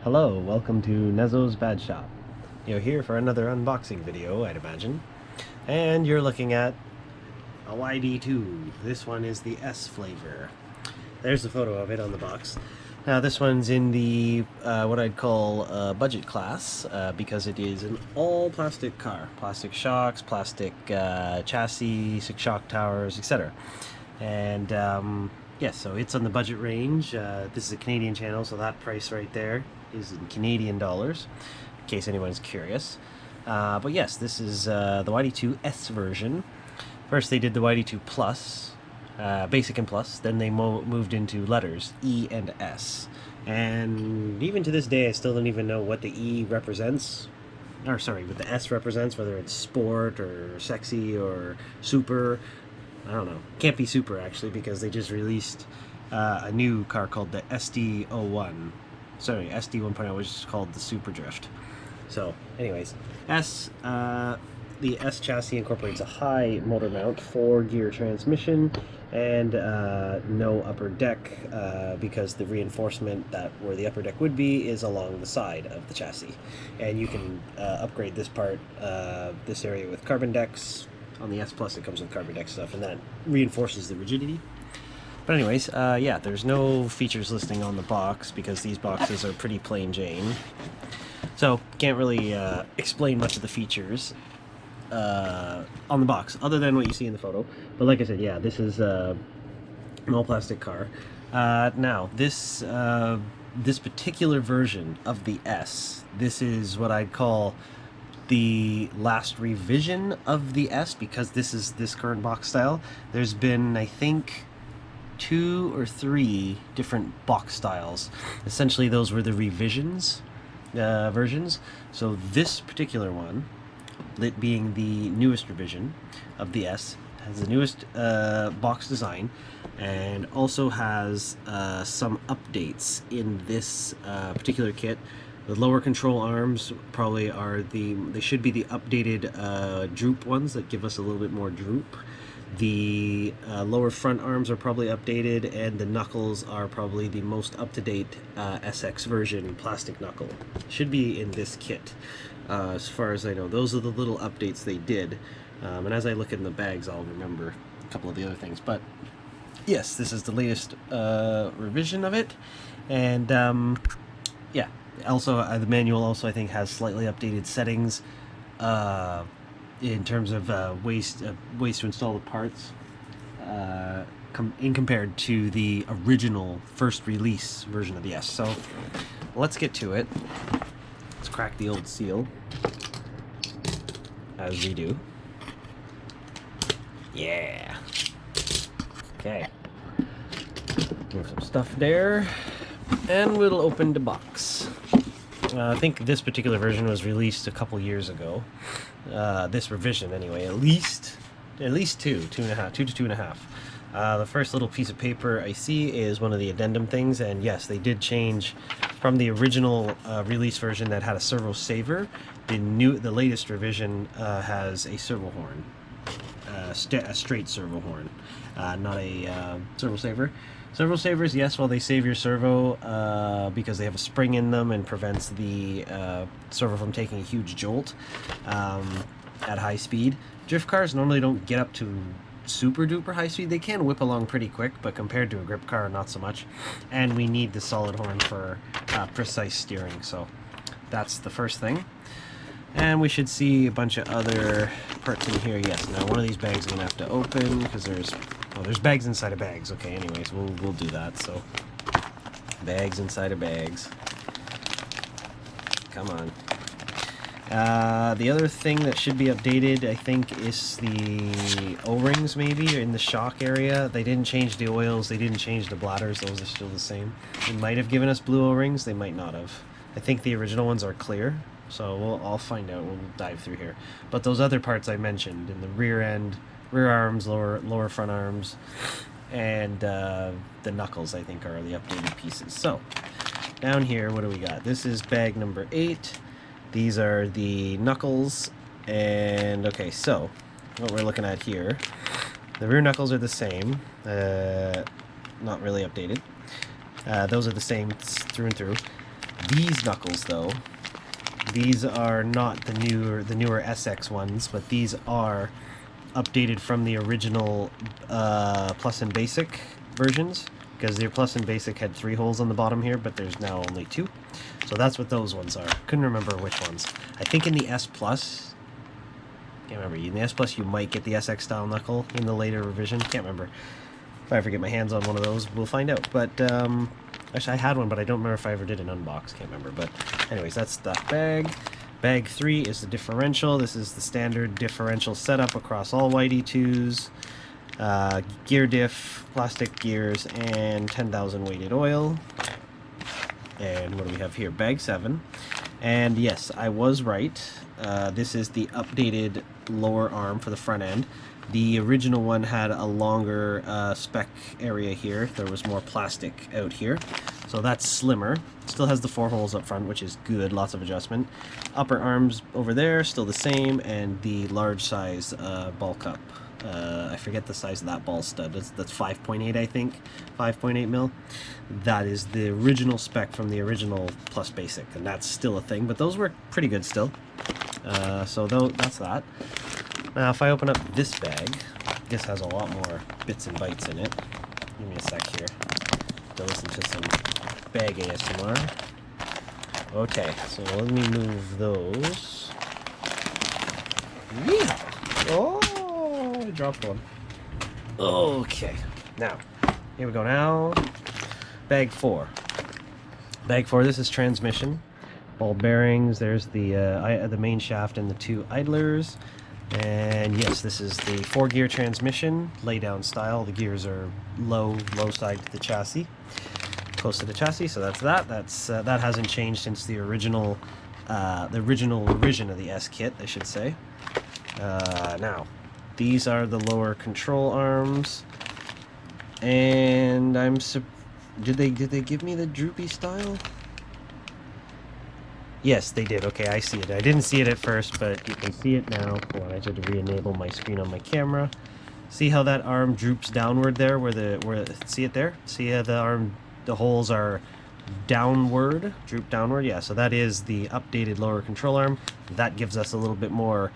Hello, welcome to Nezzo's Bad Shop. You're here for another unboxing video, I'd imagine. And you're looking at a YD-2. This one is the S flavor. There's the photo of it on the box. Now this one's in the, what I'd call budget class, because it is an all-plastic car. Plastic shocks, plastic chassis, 6 shock towers, etc. And yes, so it's on the budget range. This is a Canadian channel, so that price right there is in Canadian dollars, in case anyone's curious. But yes, this is the YD-2 S version. First they did the YD-2 Plus, Basic and Plus, then they moved into letters, E and S. And even to this day, I still don't even know what the E represents, or sorry, what the S represents, whether it's sport or sexy or super. I don't know. Can't be super, actually, because they just released a new car called the SD01. Sorry, SD 1.0, which is called the Super Drift. So, anyways, the S chassis incorporates a high motor mount, 4-gear transmission, and no upper deck, because the reinforcement that where the upper deck would be is along the side of the chassis. And you can upgrade this part, this area with carbon decks. On the S Plus it comes with carbon deck stuff, and that reinforces the rigidity. But anyways, yeah, there's no features listing on the box because these boxes are pretty plain Jane. So, can't really explain much of the features on the box, other than what you see in the photo. But like I said, yeah, this is an all-plastic car. Now, this particular version of the S, this is what I'd call the last revision of the S, because this is this current box style. There's been, I think, 2 or 3 different box styles. Essentially, those were the revisions versions. So this particular one, it being the newest revision of the S, has the newest box design, and also has some updates in this particular kit. The lower control arms probably are they should be the updated droop ones that give us a little bit more droop. The lower front arms are probably updated, and the knuckles are probably the most up-to-date SX version plastic knuckle. Should be in this kit, as far as I know. Those are the little updates they did. And as I look in the bags, I'll remember a couple of the other things. But yes, this is the latest revision of it. And yeah. Also, the manual also, I think, has slightly updated settings in terms of ways to install the parts in compared to the original first release version of the S. So let's get to it. Let's crack the old seal, as we do. Yeah. Okay. Move some stuff there, and we'll open the box. I think this particular version was released a couple years ago. This revision, anyway, at least 2 to 2.5. The first little piece of paper I see is one of the addendum things, and yes, they did change from the original release version that had a servo saver. The latest revision has a servo horn, a straight servo horn, not a servo saver. Servo savers, yes, well, they save your servo because they have a spring in them and prevents the servo from taking a huge jolt at high speed. Drift cars normally don't get up to super duper high speed. They can whip along pretty quick, but compared to a grip car, not so much. And we need the solid horn for precise steering, so that's the first thing. And we should see a bunch of other parts in here. Yes, now one of these bags I'm going to have to open because there's bags inside of bags. Okay, anyways, we'll do that. So, bags inside of bags. Come on. The other thing that should be updated, I think, is the O-rings, maybe, in the shock area. They didn't change the oils. They didn't change the bladders. Those are still the same. They might have given us blue O-rings. They might not have. I think the original ones are clear. So I'll find out. We'll dive through here. But those other parts I mentioned in the rear end, rear arms, lower front arms, and the knuckles, I think, are the updated pieces. So down here, what do we got? This is bag number 8. These are the knuckles, and okay, so what we're looking at here, the rear knuckles are the same, not really updated. Those are the same through and through. These knuckles, though, these are not the newer SX ones, but these are updated from the original Plus and Basic versions, because the Plus and Basic had 3 holes on the bottom here, but there's now only 2. So that's what those ones are. Couldn't remember which ones. I think in the S Plus, can't remember. In the S Plus, you might get the SX style knuckle in the later revision. Can't remember. If I ever get my hands on one of those, we'll find out. But actually, I had one, but I don't remember if I ever did an unbox. Can't remember. But anyways, that's that bag. Bag 3 is the differential. This is the standard differential setup across all YD-2s. Gear diff, plastic gears, and 10,000 weighted oil. And what do we have here? Bag 7. And yes, I was right. This is the updated lower arm for the front end. The original one had a longer spec area here. There was more plastic out here. So that's slimmer. Still has the 4 holes up front, which is good. Lots of adjustment. Upper arms over there, still the same. And the large size ball cup. I forget the size of that ball stud. That's 5.8, I think. 5.8 mil. That is the original spec from the original Plus Basic. And that's still a thing. But those work pretty good still. So that's that. Now, if I open up this bag, this has a lot more bits and bytes in it. Give me a sec here to listen to some bag ASMR. Okay, so let me move those. Yeah. Oh, I dropped one. Okay, now, here we go now. Bag 4. Bag 4, this is transmission. Ball bearings, there's the main shaft and the 2 idlers. And yes, this is the 4-gear transmission, lay-down style. The gears are low side to the chassis, close to the chassis. So that's that. That hasn't changed since the original revision of the S kit, I should say. Now, these are the lower control arms, and did they give me the droopy style? Yes, they did. Okay, I see it. I didn't see it at first, but you can see it now. Hold on, I had to re-enable my screen on my camera. See how that arm droops downward there? See it there? See how the holes are downward, droop downward? Yeah, so that is the updated lower control arm. That gives us a little bit more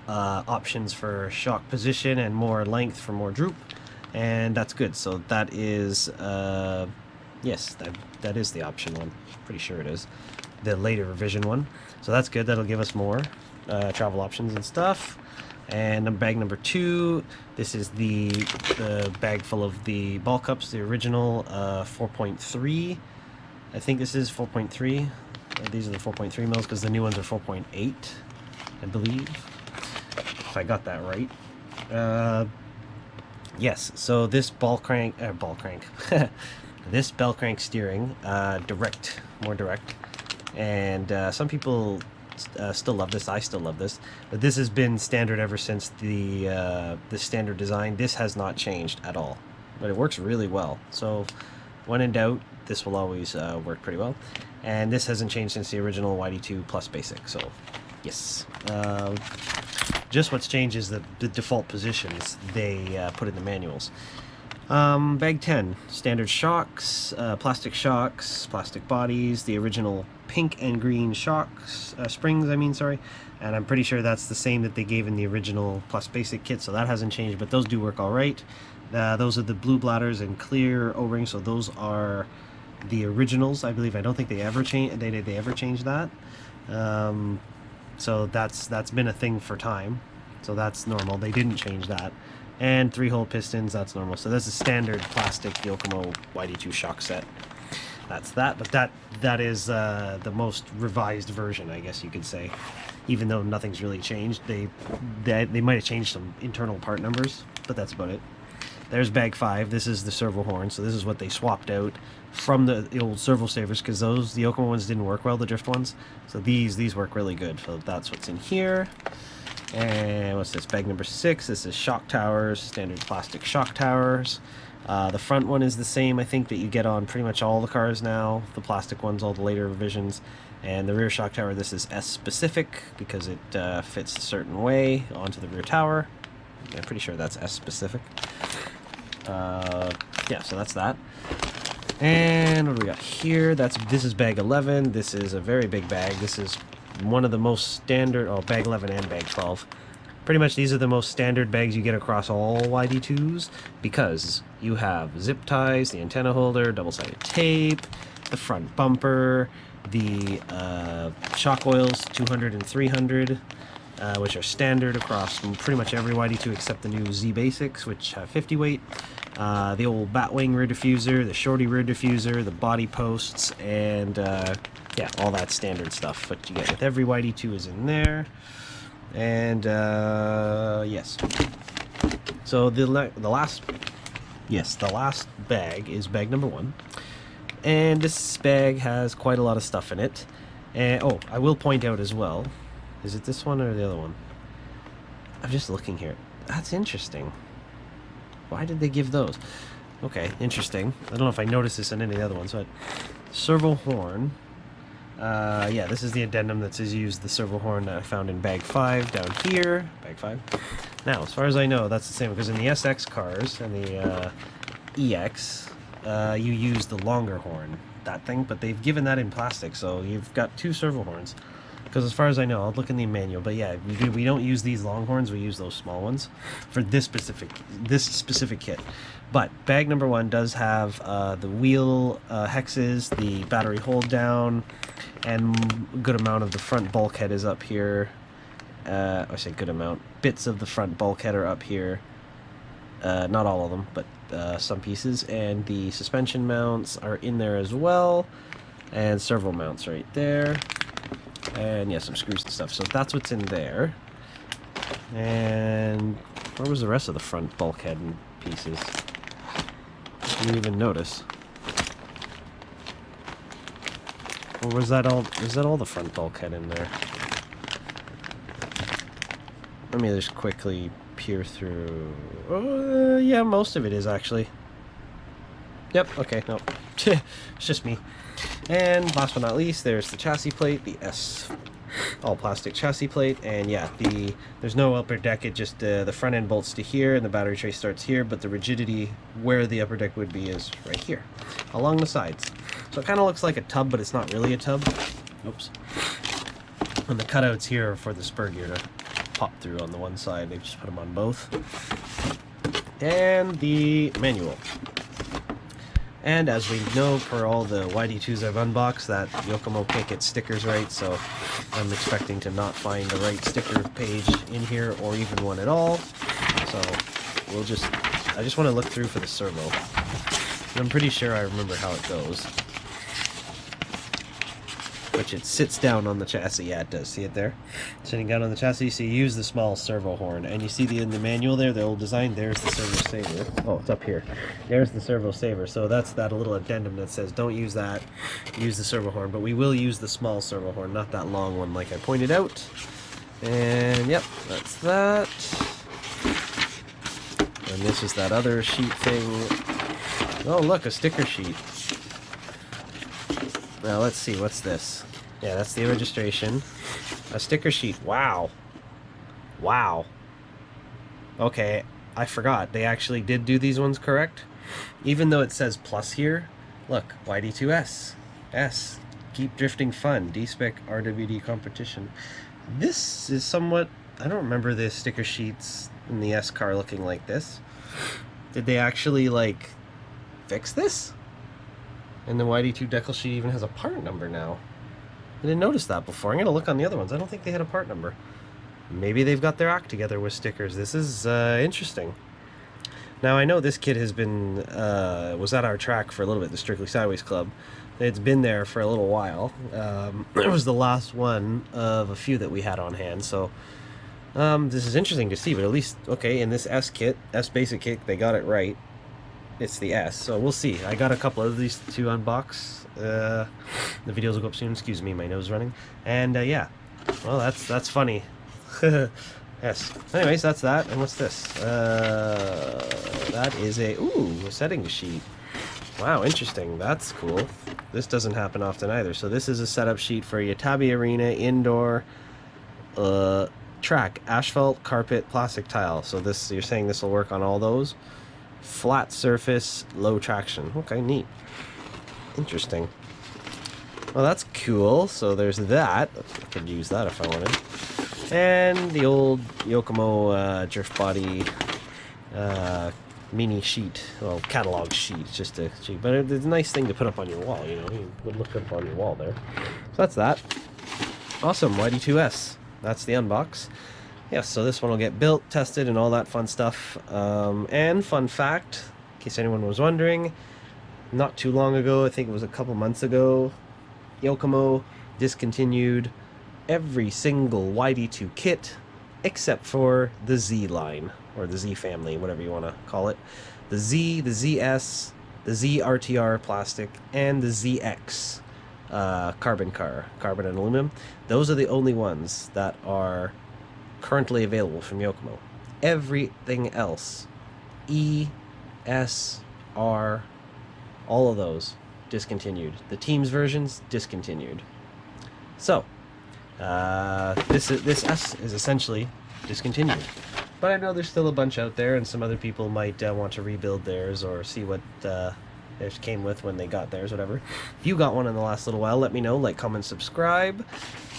options for shock position and more length for more droop, and that's good. So that is, yes, that is the option one. Pretty sure it is. The later revision one. So that's good. That'll give us more travel options and stuff. And bag number 2, this is the bag full of the ball cups, the original 4.3. I think this is 4.3. These are the 4.3 mils because the new ones are 4.8, I believe, if I got that right. Yes, so this this bell crank steering, more direct. And some people still love this. I still love this. But this has been standard ever since the standard design. This has not changed at all. But it works really well. So when in doubt, this will always work pretty well. And this hasn't changed since the original YD-2 Plus Basic. So yes. Just what's changed is the default positions they put in the manuals. Bag 10, standard shocks, plastic bodies, the original pink and green shocks, springs, and I'm pretty sure that's the same that they gave in the original Plus Basic kit, so that hasn't changed, but those do work alright. Those are the blue bladders and clear O-rings, so those are the originals, I believe. I don't think they ever changed that. So that's been a thing for time, so that's normal. They didn't change that. And 3-hole pistons, that's normal. So that's a standard plastic Yokomo YD-2 shock set. That's that, but that is the most revised version, I guess you could say. Even though nothing's really changed, they might have changed some internal part numbers, but that's about it. There's bag 5. This is the servo horn, so this is what they swapped out from the old servo savers, because the Yokomo ones didn't work well, the drift ones. So these work really good. So that's what's in here. And what's this? Bag number 6. This is shock towers, standard plastic shock towers. The front one is the same, I think, that you get on pretty much all the cars now. The plastic ones, all the later revisions. And the rear shock tower, this is S specific because it fits a certain way onto the rear tower. I'm pretty sure that's S specific. Yeah, so that's that. And what do we got here? This is bag 11. This is a very big bag. This is one of the most standard, oh, bag 11 and bag 12. Pretty much these are the most standard bags you get across all YD2s because you have zip ties, the antenna holder, double-sided tape, the front bumper, the shock oils 200 and 300, which are standard across pretty much every YD2 except the new Z Basics, which have 50 weight, the old Batwing rear diffuser, the Shorty rear diffuser, the body posts, and yeah, all that standard stuff. What you get with every YD2 is in there. And yes, so the last bag is bag number 1, and this bag has quite a lot of stuff in it. And oh, I will point out as well, is it this one or the other one? I'm just looking here. That's interesting. Why did they give those? Okay, interesting. I don't know if I noticed this in any of the other ones, but servo horn. Yeah, this is the addendum that says use the servo horn that I found in bag 5 down here. Bag 5. Now, as far as I know, that's the same, because in the SX cars and the EX, you use the longer horn, that thing, but they've given that in plastic, so you've got 2 servo horns. Because as far as I know, I'll look in the manual, but yeah, we don't use these long horns, we use those small ones for this specific kit. But bag number 1 does have the wheel hexes, the battery hold down, and a good amount of the front bulkhead is up here. I say good amount. Bits of the front bulkhead are up here. Not all of them, but some pieces. And the suspension mounts are in there as well. And servo mounts right there. And yeah, some screws and stuff. So that's what's in there. And where was the rest of the front bulkhead and pieces? I didn't even notice. Or was that all? Is that all the front bulkhead in there? Let me just quickly peer through. Yeah, most of it is actually. Yep. Okay. No, it's just me. And last but not least, there's the chassis plate, the S all plastic chassis plate, and yeah, there's no upper deck. It just the front end bolts to here, and the battery tray starts here, but the rigidity where the upper deck would be is right here, along the sides. So it kind of looks like a tub, but it's not really a tub. Oops. And the cutouts here are for the spur gear to pop through on the one side. They've just put them on both. And the manual. And as we know, for all the YD2s I've unboxed, that Yokomo can't get stickers right, so I'm expecting to not find the right sticker page in here, or even one at all. So I just want to look through for the servo. And I'm pretty sure I remember how it goes. Which it sits down on the chassis. Yeah, it does. See it there? Sitting down on the chassis, so you use the small servo horn. And you see in the manual there, the old design, there's the servo saver. Oh, it's up here. There's the servo saver. So that's that little addendum that says don't use that, use the servo horn. But we will use the small servo horn, not that long one like I pointed out. And yep, that's that. And this is that other sheet thing. Oh, look, a sticker sheet. Now let's see, what's this? Yeah, that's the registration. A sticker sheet. Wow. Wow. Okay, I forgot. They actually did do these ones correct. Even though it says plus here. Look, YD2S. S. Keep drifting fun. D-Spec RWD competition. This is somewhat... I don't remember the sticker sheets in the S car looking like this. Did they actually, like, fix this? And the YD2 decal sheet even has a part number now. I didn't notice that before. I'm going to look on the other ones. I don't think they had a part number. Maybe they've got their act together with stickers. This is interesting. Now, I know this kid has been, was at our track for a little bit, the Strictly Sideways Club. It's been there for a little while. It was the last one of a few that we had on hand, so this is interesting to see, but at least, okay, in this S kit, S basic kit, they got it right. It's the S, so we'll see. I got a couple of these to unbox. The videos will go up soon. Excuse me, my nose running. And yeah, well, that's funny. Yes. Anyways, that's that. And what's this? That is a setting sheet. Wow, interesting. That's cool. This doesn't happen often either. So this is a setup sheet for Yatabe Arena indoor track, asphalt, carpet, plastic tile. So this, you're saying this will work on all those? Flat surface, low traction. Okay, neat. Interesting. Well, that's cool. So there's that. I could use that if I wanted. And the old Yokomo drift body mini sheet, well, catalog sheet, just a sheet. But it's a nice thing to put up on your wall, you know. You would look up on your wall there. So that's that. Awesome, YD-2S. That's the unbox. Yes, so this one will get built, tested, and all that fun stuff. And fun fact, in case anyone was wondering, not too long ago, I think it was a couple months ago, Yokomo discontinued every single YD-2 kit except for the Z line, or the Z family, whatever you want to call it. The Z, the ZS, the Z RTR plastic, and the ZX carbon and aluminum. Those are the only ones that are currently available from Yokomo. Everything else, E, S, R, all of those discontinued. The Teams versions discontinued. So this S is essentially discontinued. But I know there's still a bunch out there, and some other people might want to rebuild theirs or see what theirs came with when they got theirs, whatever. If you got one in the last little while, let me know. Like, comment, subscribe,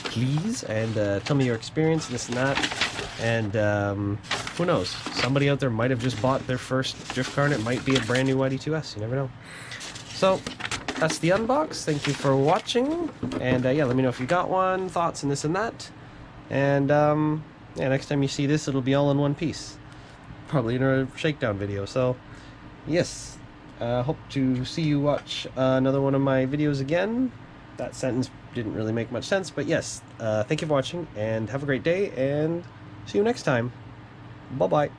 please, and tell me your experience, this and that. And who knows? Somebody out there might have just bought their first drift car, and it might be a brand new YD-2S. You never know. So that's the unbox. Thank you for watching, and yeah, let me know if you got one, thoughts, and this and that. And yeah, next time you see this, it'll be all in one piece, probably in a shakedown video. So yes, hope to see you watch another one of my videos again. That sentence didn't really make much sense, but yes, thank you for watching, and have a great day, and see you next time. Bye bye.